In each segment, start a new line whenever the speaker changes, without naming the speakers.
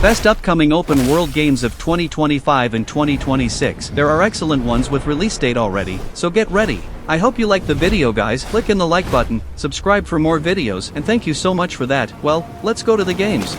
Best upcoming open world games of 2025 and 2026. There are excellent ones with release date already, so get ready. I hope you liked the video guys, click in the like button, subscribe for more videos, and thank you so much for that. Well, let's go to the games.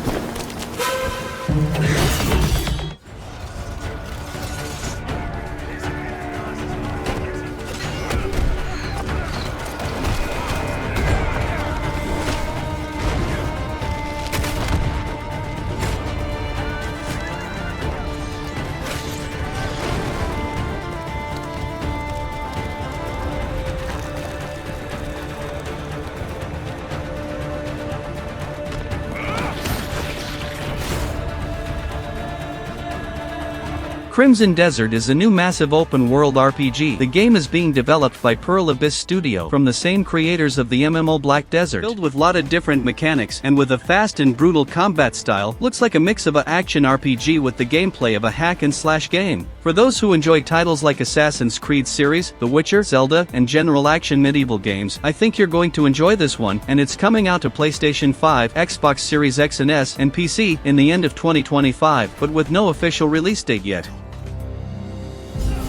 Crimson Desert is a new massive open-world RPG. The game is being developed by Pearl Abyss Studio from the same creators of the MMO Black Desert. Filled with lot of different mechanics and with a fast and brutal combat style, looks like a mix of a action RPG with the gameplay of a hack-and-slash game. For those who enjoy titles like Assassin's Creed series, The Witcher, Zelda, and general action medieval games, I think you're going to enjoy this one, and it's coming out to PlayStation 5, Xbox Series X and S, and PC in the end of 2025, but with no official release date yet.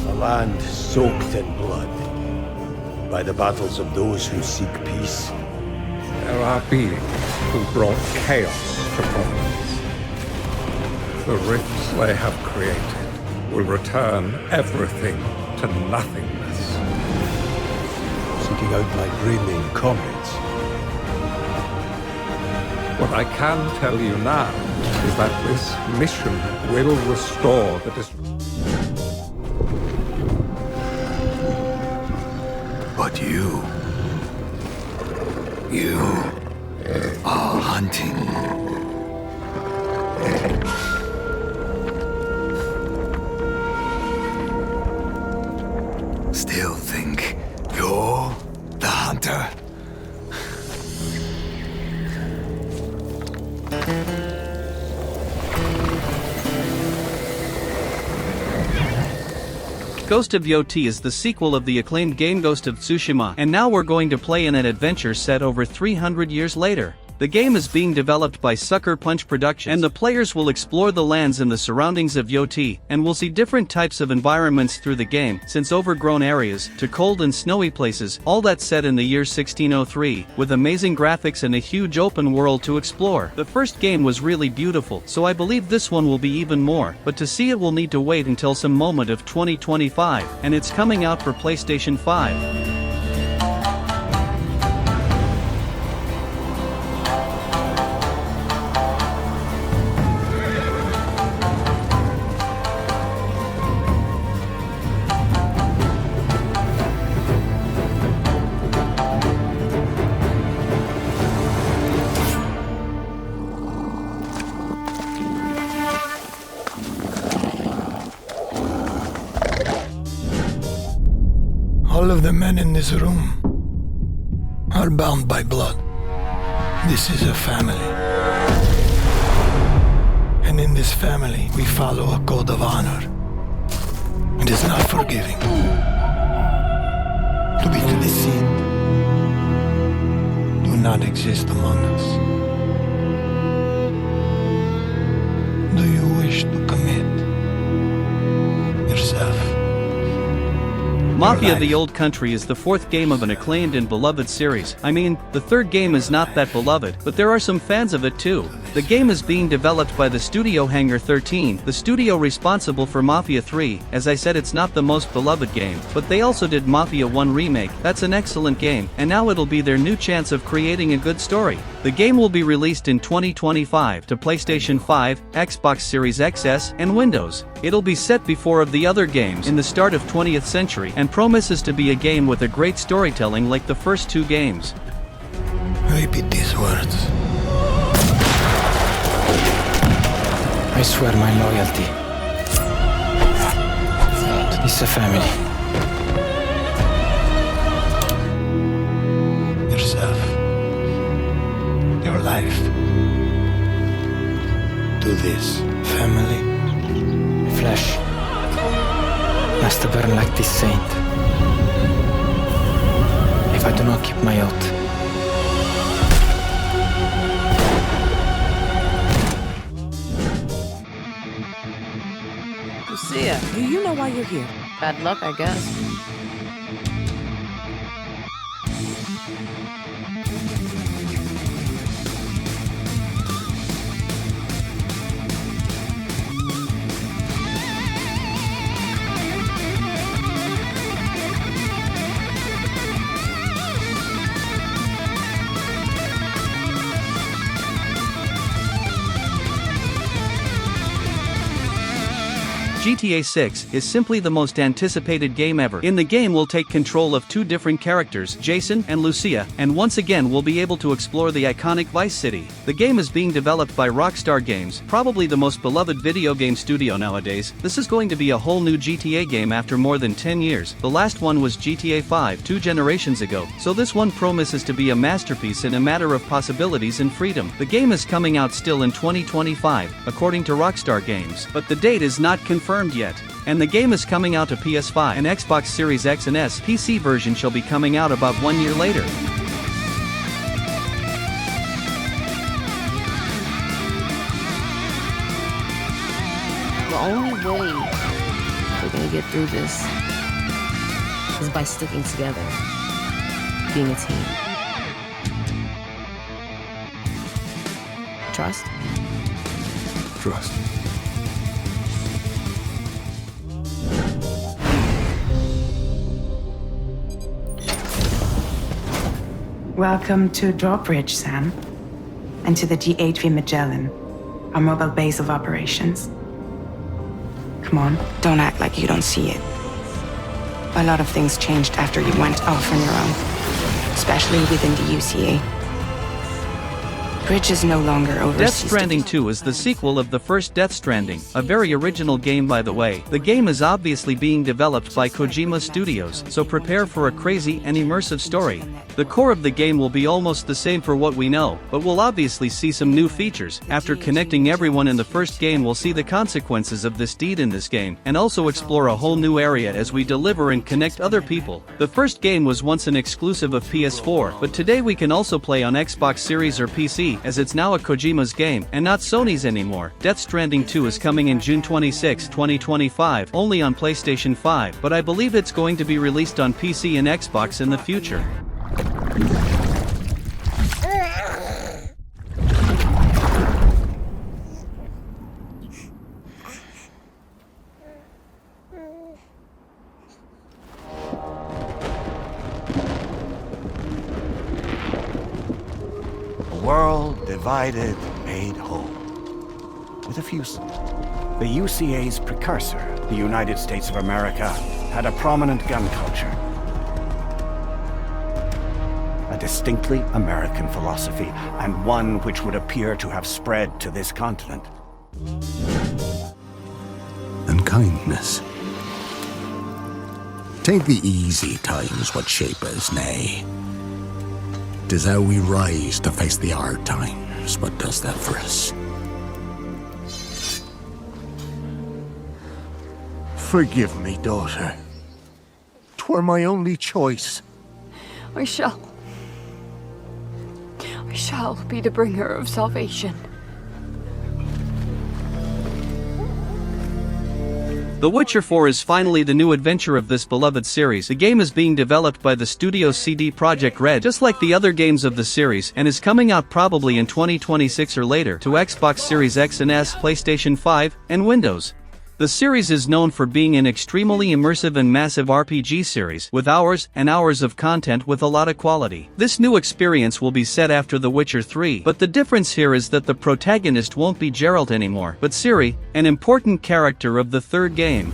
A land soaked in blood by the battles of those who seek peace.
There are beings who brought chaos to province. The rifts they have created will return everything to nothingness.
Seeking out my Greymain comrades.
What I can tell you now is that this mission will restore the
But you are hunting. Still think you're the hunter?
Ghost of Yotei is the sequel of the acclaimed game Ghost of Tsushima, and now we're going to play in an adventure set over 300 years later. The game is being developed by Sucker Punch Productions, and the players will explore the lands and the surroundings of Yotei, and will see different types of environments through the game, since overgrown areas, to cold and snowy places, all that set in the year 1603, with amazing graphics and a huge open world to explore. The first game was really beautiful, so I believe this one will be even more, but to see it we'll need to wait until some moment of 2025, and it's coming out for PlayStation 5.
All of the men in this room are bound by blood. This is a family. And in this family, we follow a code of honor. It is not forgiving. To be deceived do not exist among us. Do you wish to commit yourself?
Mafia the Old Country is the fourth game of an acclaimed and beloved series. I mean, the third game is not that beloved, but there are some fans of it too. The game is being developed by the studio Hangar 13, the studio responsible for Mafia 3. As I said, it's not the most beloved game, but they also did Mafia 1 Remake. That's an excellent game, and now it'll be their new chance of creating a good story. The game will be released in 2025 to PlayStation 5, Xbox Series XS, and Windows. It'll be set before of the other games in the start of 20th century and promises to be a game with a great storytelling like the first two games.
Repeat these words.
I swear my loyalty to this family.
Yourself. Your life. To this family.
Flesh has to burn like this saint. If I do not keep my oath.
Lucia, do you know why you're here?
Bad luck, I guess.
GTA 6 is simply the most anticipated game ever. In the game we'll take control of two different characters, Jason and Lucia, and once again we'll be able to explore the iconic Vice City. The game is being developed by Rockstar Games, probably the most beloved video game studio nowadays. This is going to be a whole new GTA game after more than 10 years. The last one was GTA 5 2 generations ago, so this one promises to be a masterpiece in a matter of possibilities and freedom. The game is coming out still in 2025, according to Rockstar Games, but the date is not confirmed yet. And the game is coming out to PS5 and Xbox Series X and S. PC version shall be coming out about 1 year later.
The only way we're gonna get through this is by sticking together, being a team. Trust?
Trust.
Welcome to Drawbridge, Sam, and to the GHV Magellan, our mobile base of operations. Come on, don't act like you don't see it. A lot of things changed after you went off on your own, especially within the UCA. Bridge is no longer overseas.
Death Stranding 2 is the sequel of the first Death Stranding, a very original game by the way. The game is obviously being developed by Kojima Studios, so prepare for a crazy and immersive story. The core of the game will be almost the same for what we know, but we'll obviously see some new features. After connecting everyone in the first game, we'll see the consequences of this deed in this game, and also explore a whole new area as we deliver and connect other people. The first game was once an exclusive of PS4, but today we can also play on Xbox Series or PC, as it's now a Kojima's game, and not Sony's anymore. Death Stranding 2 is coming in June 26, 2025, only on PlayStation 5, but I believe it's going to be released on PC and Xbox in the future.
World divided, made whole. With a few... The UCA's precursor, the United States of America, had a prominent gun culture. A distinctly American philosophy, and one which would appear to have spread to this continent.
And kindness. Take the easy times what shape us, nay. 'Tis how we rise to face the hard times, what does that for us.
Forgive me, daughter. 'Twere my only choice.
I shall be the bringer of salvation.
The Witcher 4 is finally the new adventure of this beloved series. The game is being developed by the studio CD Projekt Red, just like the other games of the series, and is coming out probably in 2026 or later to Xbox Series X and S, PlayStation 5, and Windows. The series is known for being an extremely immersive and massive RPG series, with hours and hours of content with a lot of quality. This new experience will be set after The Witcher 3, but the difference here is that the protagonist won't be Geralt anymore, but Ciri, an important character of the third game.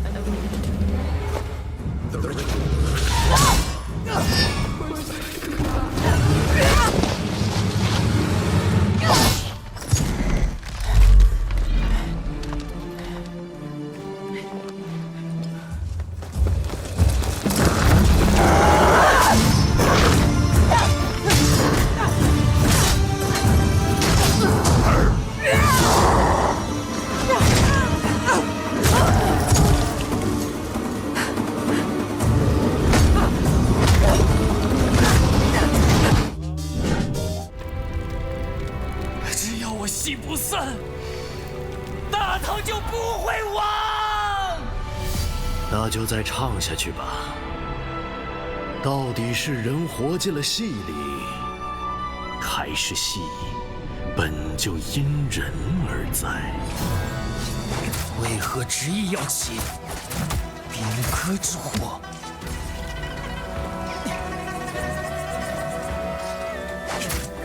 那就再唱下去吧。到底是人活进了戏里，还是戏本就因人而在？
为何执意要起兵戈之火？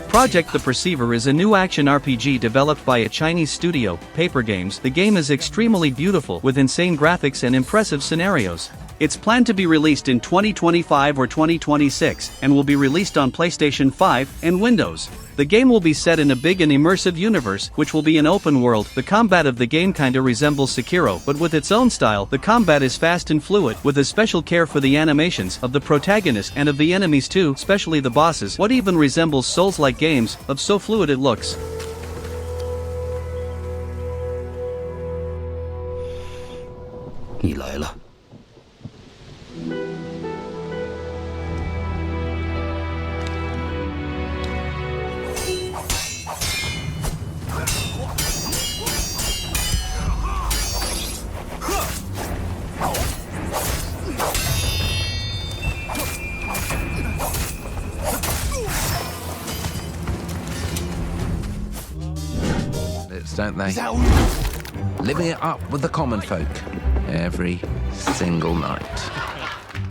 Project The Perceiver is a new action RPG developed by a Chinese studio, Paper Games. The game is extremely beautiful with insane graphics and impressive scenarios. It's planned to be released in 2025 or 2026 and will be released on PlayStation 5 and Windows. The game will be set in a big and immersive universe, which will be an open world. The combat of the game kinda resembles Sekiro, but with its own style. The combat is fast and fluid, with a special care for the animations of the protagonist and of the enemies too, especially the bosses. What even resembles Souls-like games, of so fluid it looks.
你来了。
Don't they? Living it up with the common folk every single night.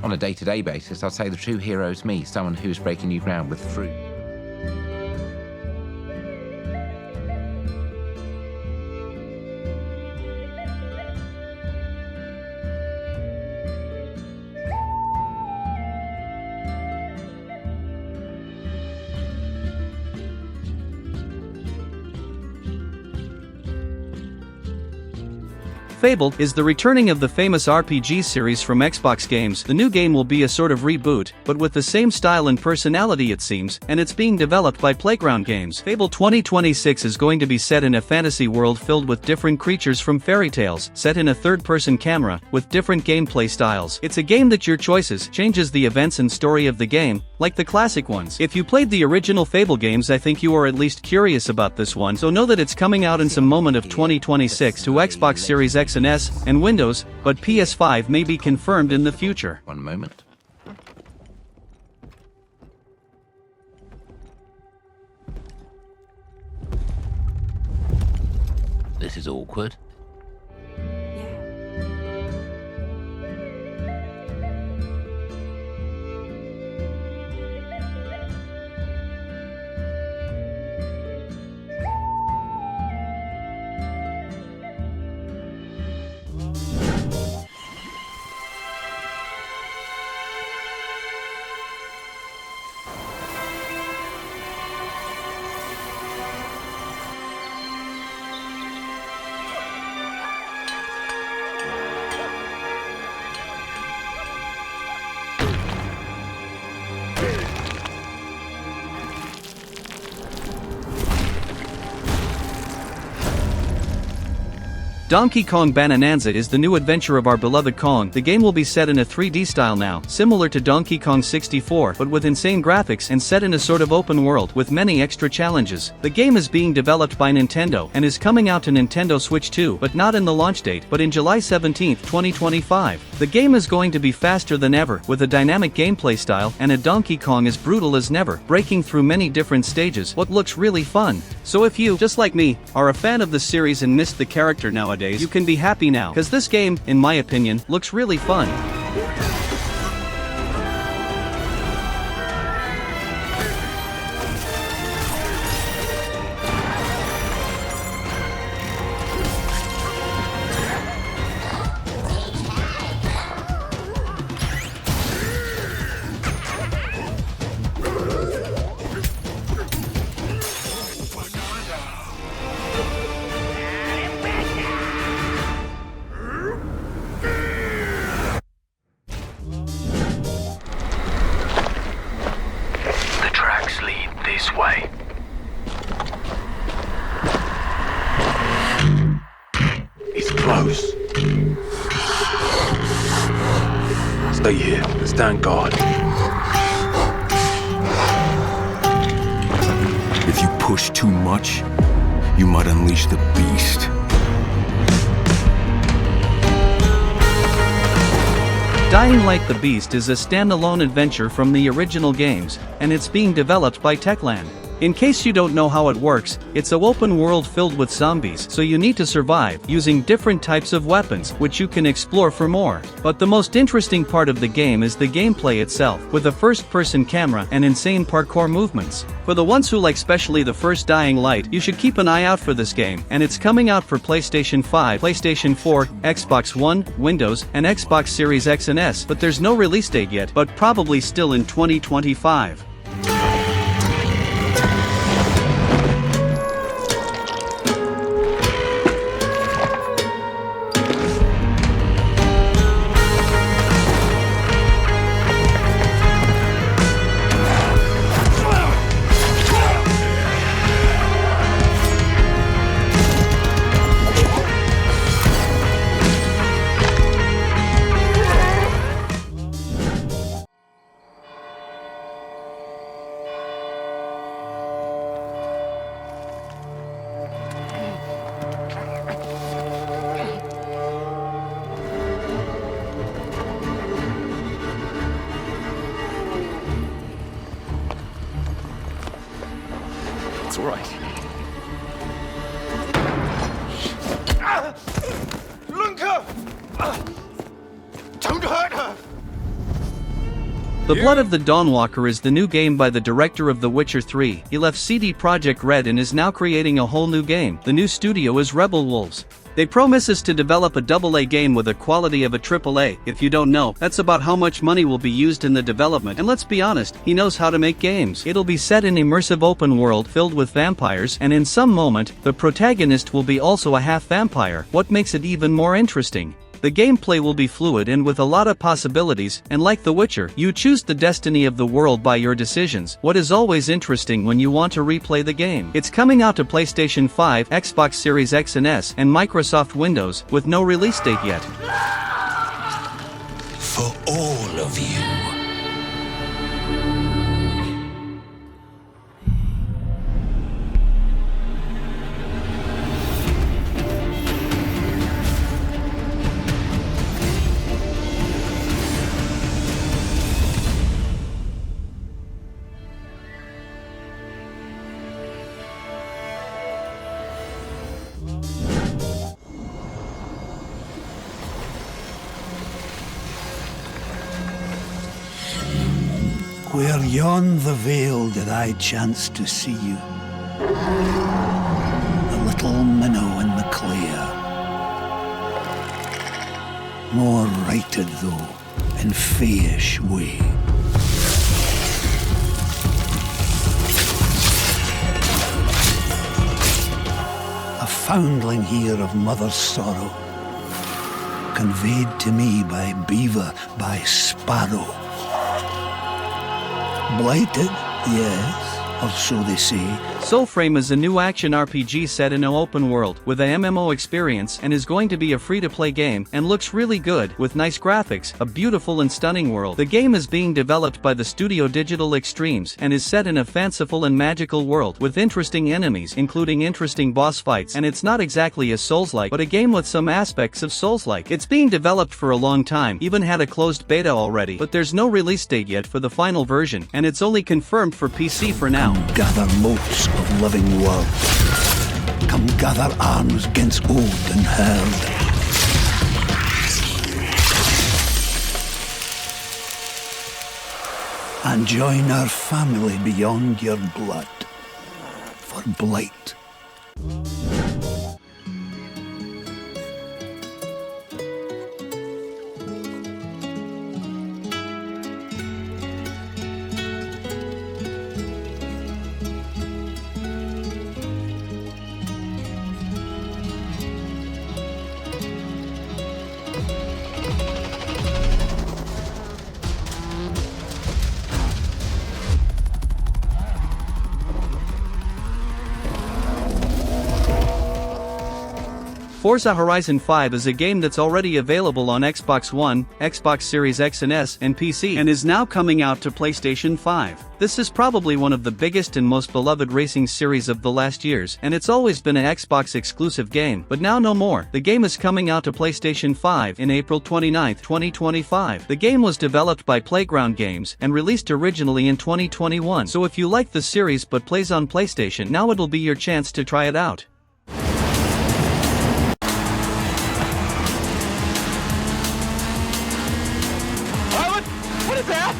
On a day-to-day basis, I'd say the true hero's me, someone who's breaking new ground with fruit.
Fable is the returning of the famous RPG series from Xbox Games. The new game will be a sort of reboot, but with the same style and personality it seems, and it's being developed by Playground Games. Fable 2026 is going to be set in a fantasy world filled with different creatures from fairy tales, set in a third-person camera, with different gameplay styles. It's a game that your choices changes the events and story of the game, like the classic ones. If you played the original Fable games, I think you are at least curious about this one, so know that it's coming out in some moment of 2026 to Xbox Series X and S and Windows, but PS5 may be confirmed in the future.
One moment. This is awkward.
Donkey Kong Banananza is the new adventure of our beloved Kong. The game will be set in a 3D style now, similar to Donkey Kong 64, but with insane graphics and set in a sort of open world with many extra challenges. The game is being developed by Nintendo and is coming out to Nintendo Switch 2, but not in the launch date, but in July 17, 2025. The game is going to be faster than ever, with a dynamic gameplay style and a Donkey Kong as brutal as never, breaking through many different stages. What looks really fun. So if you, just like me, are a fan of the series and missed the character nowadays, you can be happy now, cause this game, in my opinion, looks really fun.
Way. He's close. Stay here and stand guard.
If you push too much, you might unleash the beast.
Dying Light the Beast is a standalone adventure from the original games, and it's being developed by Techland. In case you don't know how it works, it's an open world filled with zombies, so you need to survive using different types of weapons, which you can explore for more. But the most interesting part of the game is the gameplay itself, with a first-person camera and insane parkour movements. For the ones who like especially the first Dying Light, you should keep an eye out for this game, and it's coming out for PlayStation 5, PlayStation 4, Xbox One, Windows, and Xbox Series X and S, but there's no release date yet, but probably still in 2025.
It's all right.
Lunka! Don't hurt her!
The Blood of the Dawnwalker is the new game by the director of The Witcher 3. He left CD Projekt Red and is now creating a whole new game. The new studio is Rebel Wolves. They promise us to develop a AA game with the quality of a AAA. If you don't know, that's about how much money will be used in the development, and let's be honest, he knows how to make games. It'll be set in immersive open world filled with vampires, and in some moment, the protagonist will be also a half vampire, what makes it even more interesting. The gameplay will be fluid and with a lot of possibilities, and like The Witcher, you choose the destiny of the world by your decisions, what is always interesting when you want to replay the game. It's coming out to PlayStation 5, Xbox Series X and S, and Microsoft Windows, with no release date yet.
For all of you.
Where yon the vale did I chance to see you, the little minnow in the clear, more righted though, in fayish way. A foundling here of mother's sorrow, conveyed to me by beaver, by sparrow. Blighted, yes, or so they say.
Soulframe is a new action RPG set in an open world, with a MMO experience, and is going to be a free-to-play game, and looks really good, with nice graphics, a beautiful and stunning world. The game is being developed by the studio Digital Extremes, and is set in a fanciful and magical world, with interesting enemies, including interesting boss fights, and it's not exactly a Souls-like, but a game with some aspects of Souls-like. It's being developed for a long time, even had a closed beta already, but there's no release date yet for the final version, and it's only confirmed for PC for now.
Gather motes of living world. Come gather arms against old and herd. And join our family beyond your blood. For Blight.
Forza Horizon 5 is a game that's already available on Xbox One, Xbox Series X and S, and PC, and is now coming out to PlayStation 5. This is probably one of the biggest and most beloved racing series of the last years, and it's always been an Xbox exclusive game, but now no more. The game is coming out to PlayStation 5 in April 29, 2025. The game was developed by Playground Games and released originally in 2021, so if you like the series but plays on PlayStation, now it'll be your chance to try it out.
What is that?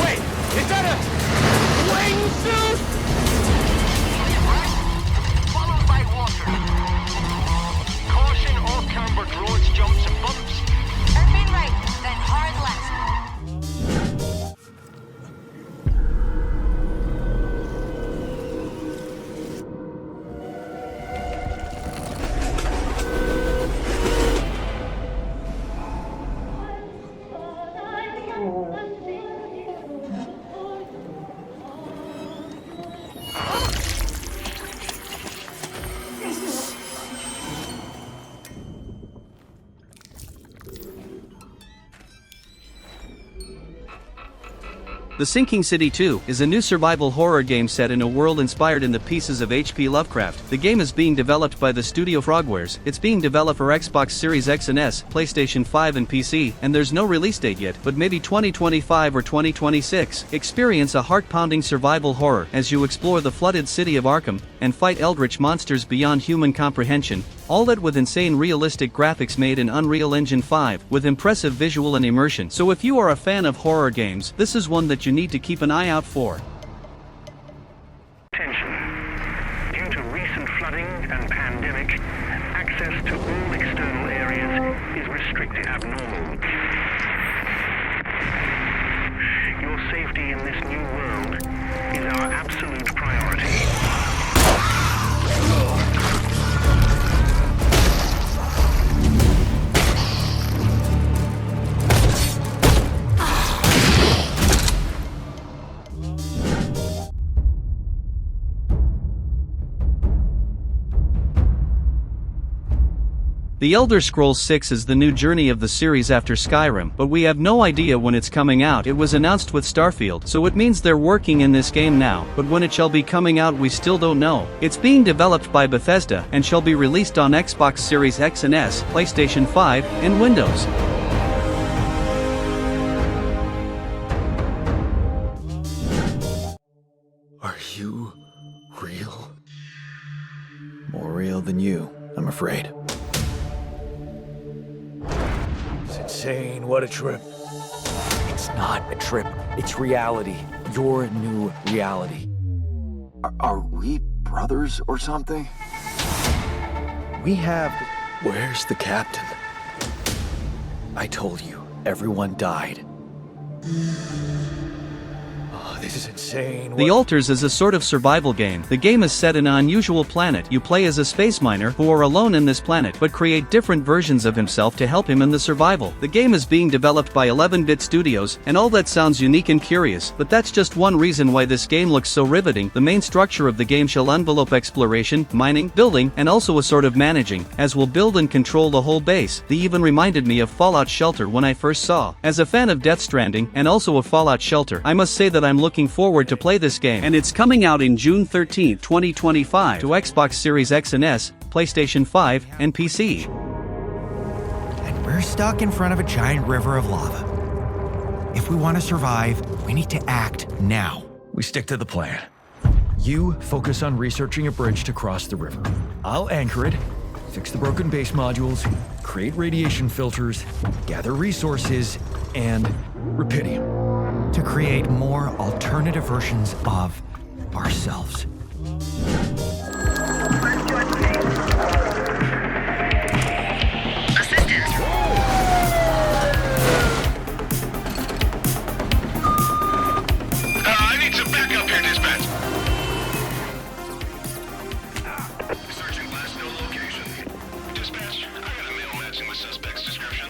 Wait, is that a wingsuit?
Followed by water. Caution all cambered roads, jumps and bumps.
Urban right, then hard left.
The Sinking City 2 is a new survival horror game set in a world inspired in the pieces of H.P. Lovecraft. The game is being developed by the studio Frogwares. It's being developed for Xbox Series X and S, PlayStation 5 and PC, and there's no release date yet, but maybe 2025 or 2026. Experience a heart-pounding survival horror as you explore the flooded city of Arkham and fight eldritch monsters beyond human comprehension, all that with insane realistic graphics made in Unreal Engine 5, with impressive visual and immersion. So if you are a fan of horror games, this is one that you need to keep an eye out for.
Attention. Due to recent flooding and pandemic, access to all external areas is restricted abnormal. Your safety in this new world is our absolute priority.
The Elder Scrolls 6 is the new journey of the series after Skyrim, but we have no idea when it's coming out. It was announced with Starfield, so it means they're working in this game now, but when it shall be coming out we still don't know. It's being developed by Bethesda, and shall be released on Xbox Series X and S, PlayStation 5, and Windows.
Are you real? More real than you, I'm afraid.
Insane, what a trip. It's not a trip, it's reality. Your new reality.
Are we brothers or something?
We have...
Where's the captain? I told you, everyone died.
This is insane.
The Altars is a sort of survival game. The game is set in an unusual planet. You play as a space miner who are alone in this planet but create different versions of himself to help him in the survival. The game is being developed by 11-bit studios, and all that sounds unique and curious, but that's just one reason why this game looks so riveting. The main structure of the game shall envelope exploration, mining, building, and also a sort of managing, as will build and control the whole base. They even reminded me of Fallout Shelter when I first saw. As a fan of Death Stranding, and also of Fallout Shelter, I must say that I'm looking forward to play this game, and it's coming out in June 13, 2025 to Xbox Series X and S, PlayStation 5, and PC.
And we're stuck in front of a giant river of lava. If we want to survive, we need to act now.
We stick to the plan. You focus on researching a bridge to cross the river. I'll anchor it, fix the broken base modules, create radiation filters, gather resources, and rupidium.
To create more alternative versions of ourselves.
I need some backup here, dispatch. Searching last known location. Dispatch, I got a mail matching the suspect's description.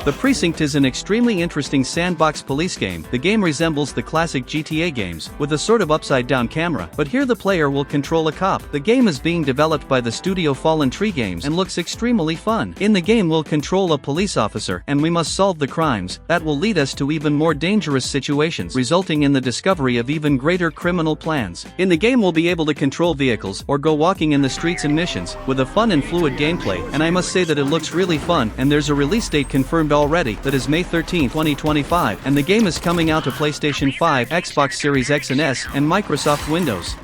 The Precinct is an extremely interesting sandbox police game. The game resembles the classic GTA games, with a sort of upside-down camera, but here the player will control a cop. The game is being developed by the studio Fallen Tree Games and looks extremely fun. In the game we'll control a police officer, and we must solve the crimes that will lead us to even more dangerous situations, resulting in the discovery of even greater criminal plans. In the game we'll be able to control vehicles or go walking in the streets and missions, with a fun and fluid gameplay, and I must say that it looks really fun, and there's a release date confirmed already, that is May 13, 2025, and the game is coming out to PlayStation 5, Xbox Series X and S, and Microsoft Windows.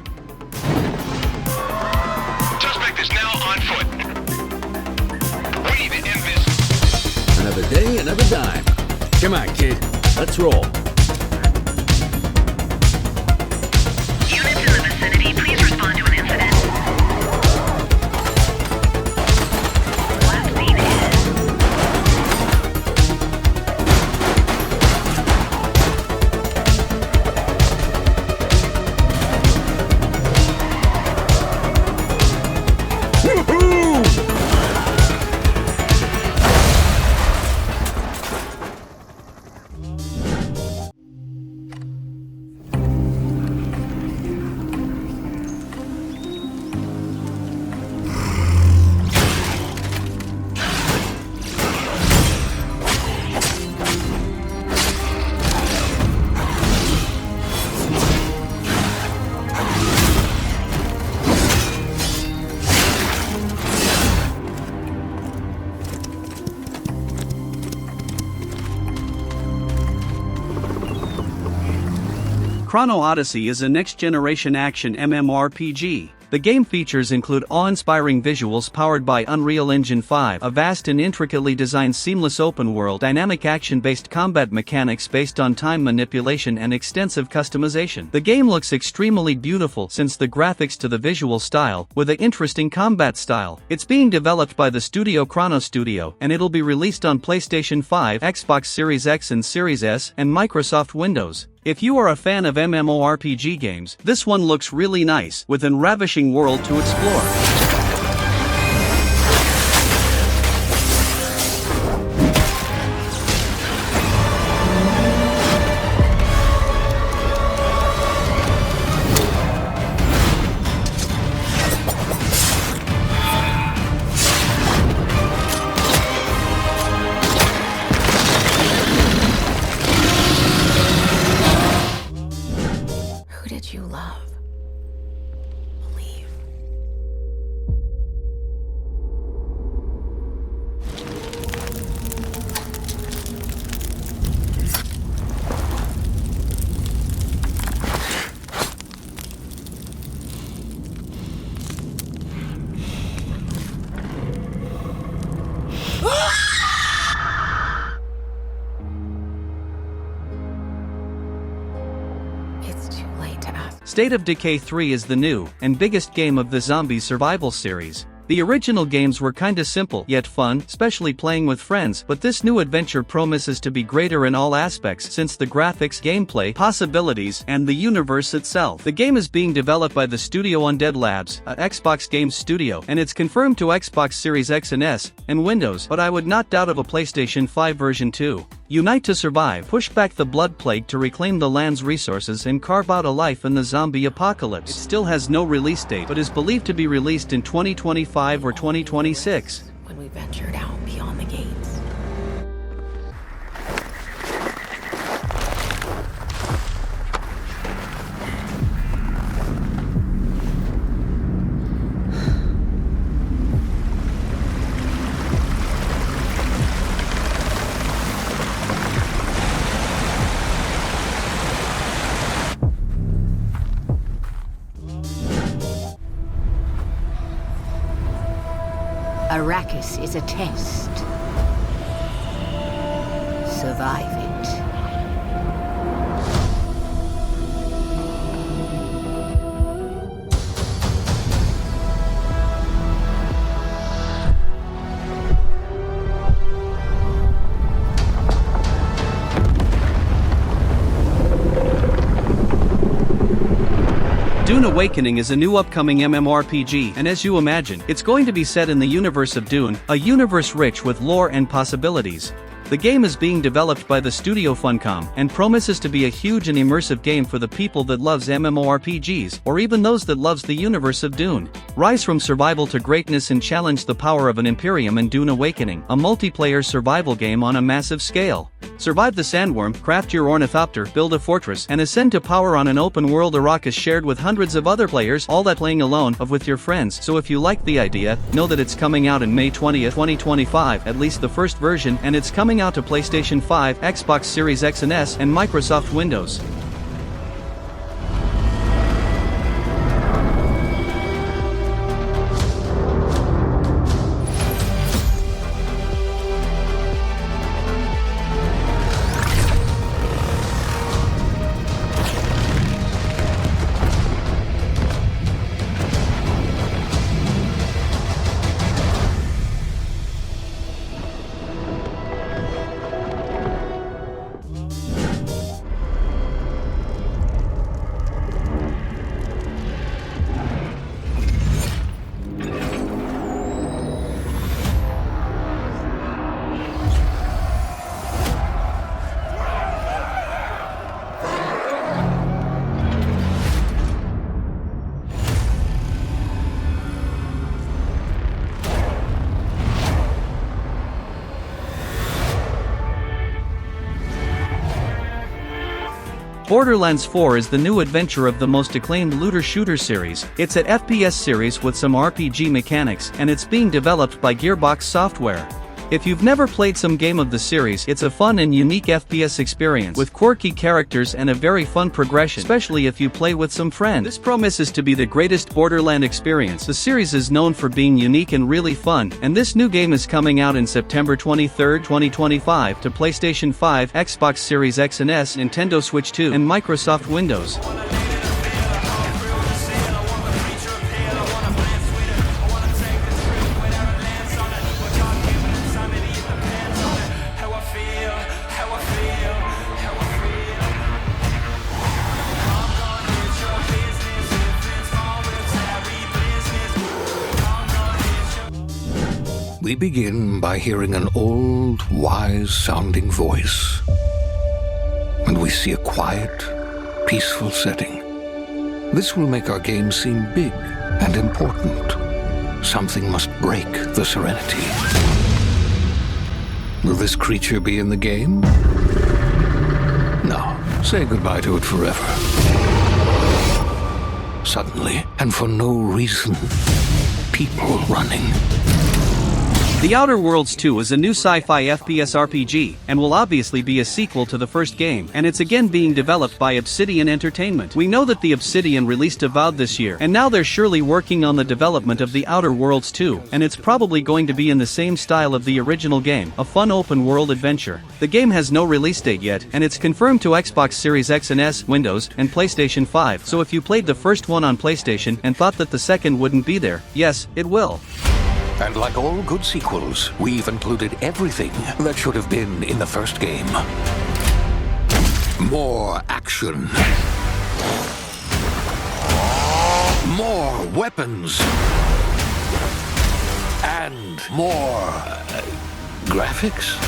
Suspect is now on foot. We need to end this.
Another day, another dime. Come on, kid. Let's roll.
Units in the vicinity, please respond to an incident. Last seen is...
Chrono Odyssey is a next-generation action MMORPG. The game features include awe-inspiring visuals powered by Unreal Engine 5, a vast and intricately designed seamless open-world dynamic action-based combat mechanics based on time manipulation and extensive customization. The game looks extremely beautiful since the graphics to the visual style, with an interesting combat style. It's being developed by the studio Chrono Studio, and it'll be released on PlayStation 5, Xbox Series X and Series S, and Microsoft Windows. If you are a fan of MMORPG games, this one looks really nice, with a ravishing world to explore.
You love. Believe.
State of Decay 3 is the new and biggest game of the zombie survival series. The original games were kinda simple yet fun, especially playing with friends, but this new adventure promises to be greater in all aspects since the graphics, gameplay, possibilities, and the universe itself. The game is being developed by the studio Undead Labs, a Xbox Games studio, and it's confirmed to Xbox Series X and S, and Windows, but I would not doubt of a PlayStation 5 version too. Unite to survive, push back the blood plague to reclaim the land's resources and carve out a life in the zombie apocalypse. It still has no release date, but is believed to be released in 2025 or 2026.
When we ventured out beyond the gates.
Arrakis is a test. Survive it.
Dune Awakening is a new upcoming MMORPG, and as you imagine, it's going to be set in the universe of Dune, a universe rich with lore and possibilities. The game is being developed by the studio Funcom, and promises to be a huge and immersive game for the people that loves MMORPGs, or even those that loves the universe of Dune. Rise from survival to greatness and challenge the power of an Imperium in Dune Awakening, a multiplayer survival game on a massive scale. Survive the sandworm, craft your ornithopter, build a fortress, and ascend to power on an open-world Arrakis shared with hundreds of other players, all that playing alone or with your friends. So if you like the idea, know that it's coming out in May 20th, 2025, at least the first version, and it's coming out to PlayStation 5, Xbox Series X and S, and Microsoft Windows. Borderlands 4 is the new adventure of the most acclaimed looter-shooter series. It's an FPS series with some RPG mechanics, and it's being developed by Gearbox Software. If you've never played some game of the series, it's a fun and unique FPS experience with quirky characters and a very fun progression, especially if you play with some friends. This promises to be the greatest Borderland experience. The series is known for being unique and really fun, and this new game is coming out in September 23, 2025 to PlayStation 5, Xbox Series X and S, Nintendo Switch 2, and Microsoft Windows.
We begin by hearing an old, wise-sounding voice. And we see a quiet, peaceful setting. This will make our game seem big and important. Something must break the serenity. Will this creature be in the game? No. Say goodbye to it forever. Suddenly, and for no reason, people running.
The Outer Worlds 2 is a new sci-fi FPS RPG, and will obviously be a sequel to the first game, and it's again being developed by Obsidian Entertainment. We know that the Obsidian released Avowed this year, and now they're surely working on the development of the Outer Worlds 2, and it's probably going to be in the same style of the original game, a fun open-world adventure. The game has no release date yet, and it's confirmed to Xbox Series X and S, Windows, and PlayStation 5, so if you played the first one on PlayStation and thought that the second wouldn't be there, yes, it will.
And like all good sequels, we've included everything that should have been in the first game. More action. More weapons. And more graphics.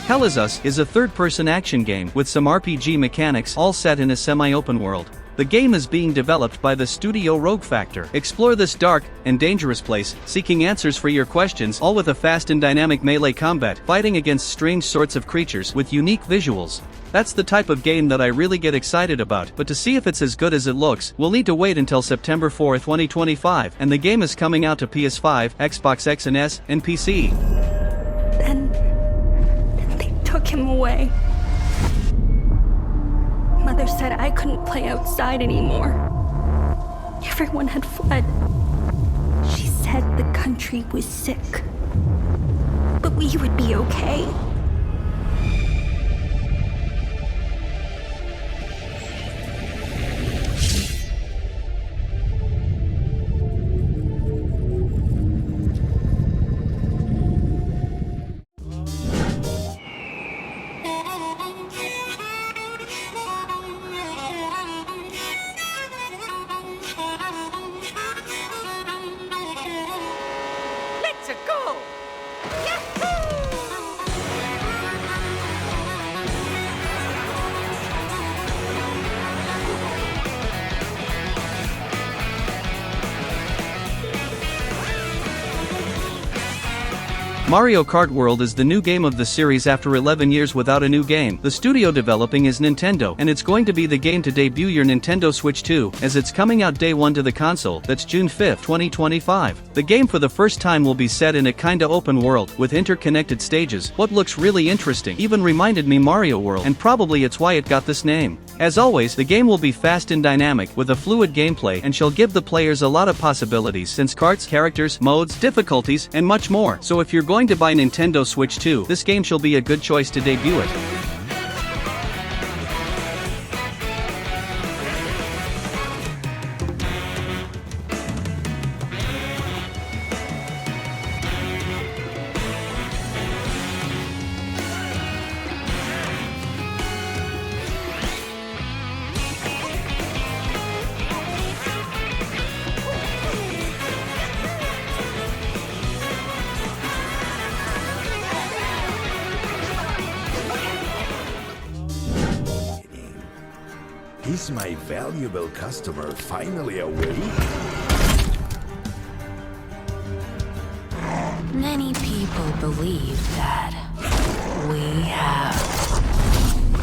Hell Is Us is a third-person action game with some RPG mechanics all set in a semi-open world. The game is being developed by the studio Rogue Factor. Explore this dark and dangerous place, seeking answers for your questions, all with a fast and dynamic melee combat, fighting against strange sorts of creatures with unique visuals. That's the type of game that I really get excited about, but to see if it's as good as it looks, we'll need to wait until September 4, 2025, and the game is coming out to PS5, Xbox X and S, and PC.
took him away. Mother said I couldn't play outside anymore. Everyone had fled. She said the country was sick. But we would be okay.
Mario Kart World is the new game of the series after 11 years without a new game. The studio developing is Nintendo, and it's going to be the game to debut your Nintendo Switch 2, as it's coming out day 1 to the console. That's June 5, 2025. The game for the first time will be set in a kinda open world, with interconnected stages. What looks really interesting even reminded me Mario World, and probably it's why it got this name. As always, the game will be fast and dynamic, with a fluid gameplay, and shall give the players a lot of possibilities since karts, characters, modes, difficulties, and much more. So if you're going to buy Nintendo Switch 2, this game shall be a good choice to debut it.
Is my valuable customer finally awake?
Many people believe that we have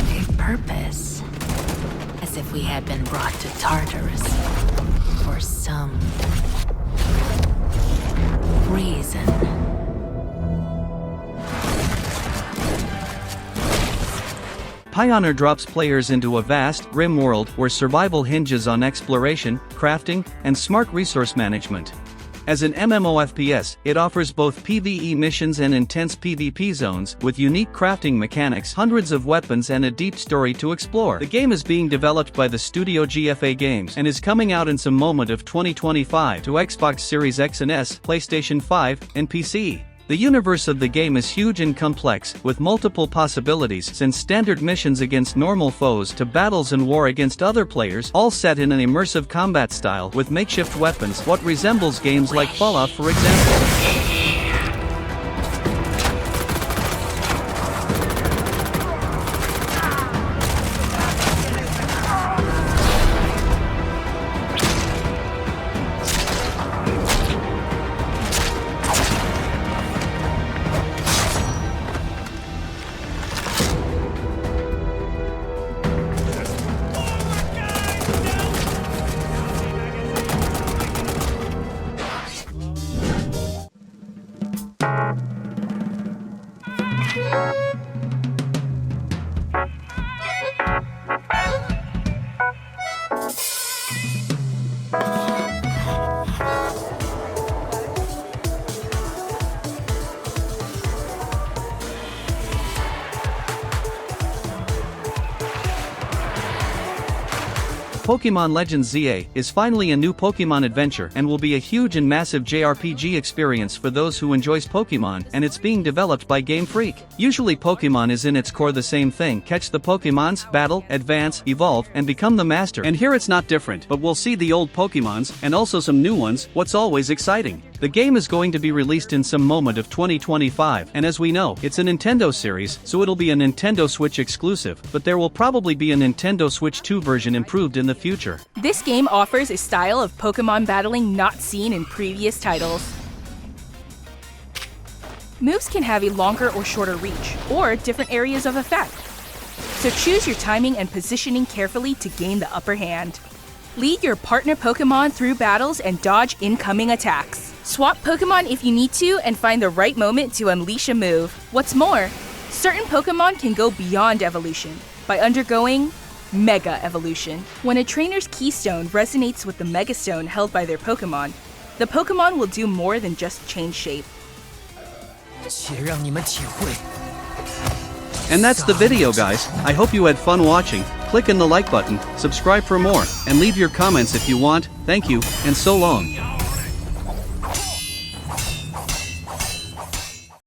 a purpose, as if we had been brought to Tartarus for some reason.
Pioner drops players into a vast, grim world where survival hinges on exploration, crafting, and smart resource management. As an MMOFPS, it offers both PvE missions and intense PvP zones, with unique crafting mechanics, hundreds of weapons, and a deep story to explore. The game is being developed by the studio GFA Games and is coming out in some moment of 2025 to Xbox Series X and S, PlayStation 5, and PC. The universe of the game is huge and complex, with multiple possibilities since standard missions against normal foes to battles and war against other players, all set in an immersive combat style with makeshift weapons, what resembles games like Fallout for example. Pokemon Legends ZA is finally a new Pokemon adventure and will be a huge and massive JRPG experience for those who enjoys Pokemon, and it's being developed by Game Freak. Usually Pokemon is in its core the same thing: catch the Pokemons, battle, advance, evolve, and become the master. And here it's not different, but we'll see the old Pokemons, and also some new ones, what's always exciting. The game is going to be released in some moment of 2025, and as we know, it's a Nintendo series, so it'll be a Nintendo Switch exclusive, but there will probably be a Nintendo Switch 2 version improved in the future.
This game offers a style of Pokemon battling not seen in previous titles. Moves can have a longer or shorter reach, or different areas of effect. So choose your timing and positioning carefully to gain the upper hand. Lead your partner Pokemon through battles and dodge incoming attacks. Swap Pokemon if you need to and find the right moment to unleash a move. What's more, Certain Pokemon can go beyond evolution by undergoing Mega Evolution. When a trainer's keystone resonates with the Megastone held by their Pokemon, the Pokemon will do more than just change shape.
And that's the video, guys. I hope you had fun watching. Click on the like button, subscribe for more, and leave your comments if you want. Thank you, and so long.